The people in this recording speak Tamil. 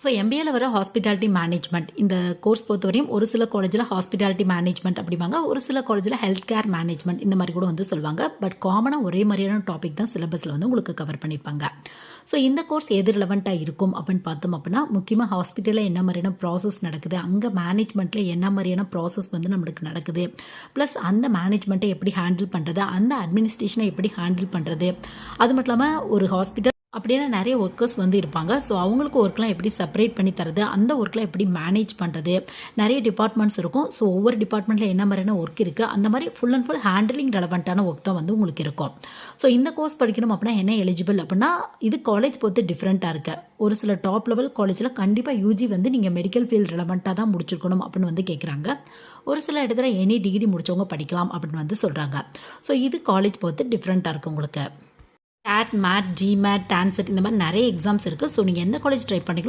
ஸோ எம்பிஏல வர ஹாஸ்பிட்டாலிட்டி மேனேஜ்மெண்ட் இந்த கோர்ஸ் பொறுத்தவரையும் ஒரு சில காலேஜில் ஹாஸ்பிட்டாலிட்டி மேனேஜ்மெண்ட் அப்படிவாங்க, ஒரு சில காலேஜில் ஹெல்த் கேர் மேனேஜ்மெண்ட் இந்த மாதிரி கூட வந்து சொல்லுவாங்க. பட் காமனாக ஒரே மாதிரியான டாபிக் தான் சிலபஸில் வந்து உங்களுக்கு கவர் பண்ணியிருப்பாங்க. ஸோ இந்த கோர்ஸ் எது ரிலவெண்ட்டாக இருக்கும் அப்படின்னு பார்த்தோம் அப்படின்னா, முக்கியமாக ஹாஸ்பிட்டலில் என்ன மாதிரியான ப்ராசஸ் நடக்குது, அங்கே மேனேஜ்மெண்ட்டில் என்ன மாதிரியான ப்ராசஸ் வந்து நம்மளுக்கு நடக்குது, ப்ளஸ் அந்த மேனேஜ்மெண்ட்டை எப்படி ஹேண்டில் பண்ணுறது, அந்த அட்மினிஸ்ட்ரேஷனை எப்படி ஹேண்டில் பண்ணுறது, அது மட்டும் இல்லாமல் ஒரு ஹாஸ்பிட்டல் அப்படின்னா நிறைய ஒர்க்கர்ஸ் வந்து இருப்பாங்க. ஸோ அவங்களுக்கு ஒர்க்லாம் எப்படி செப்பரேட் பண்ணி தரது, அந்த ஒர்க்லாம் எப்படி மேனேஜ் பண்ணுறது, நிறைய டிபார்ட்மெண்ட்ஸ் இருக்கும். ஸோ ஒவ்வொரு டிபார்ட்மெண்ட்டில் என்ன மாதிரியான ஒர்க் இருக்குது, அந்த மாதிரி ஃபுல் அண்ட் ஃபுல் ஹேண்டிலிங் ரெலவெண்ட்டான ஒர்க் தான் வந்து உங்களுக்கு இருக்கும். ஸோ இந்த கோர்ஸ் படிக்கணும் அப்படின்னா என்ன எலிஜிபிள் அப்படின்னா, இது காலேஜ் பொறுத்து டிஃப்ரெண்ட்டாக இருக்குது. ஒரு சில டாப் லெவல் காலேஜில் கண்டிப்பாக யூஜி வந்து நீங்கள் மெடிக்கல் ஃபீல்டு ரெலவெண்ட்டாக தான் முடிச்சிருக்கணும் அப்படின்னு வந்து கேட்குறாங்க. ஒரு சில இடத்துல எனி டிகிரி முடித்தவங்க படிக்கலாம் அப்படின்னு வந்து சொல்கிறாங்க. ஸோ இது காலேஜ் பொறுத்து டிஃப்ரெண்ட்டாக இருக்குது உங்களுக்கு. கேட், மேட், ஜிமேட், டான்செட் இந்த மாதிரி நிறைய எக்ஸாம்ஸ் இருக்குது. ஸோ நீங்கள் எந்த காலேஜ் ட்ரை பண்ணிக்கலாம்.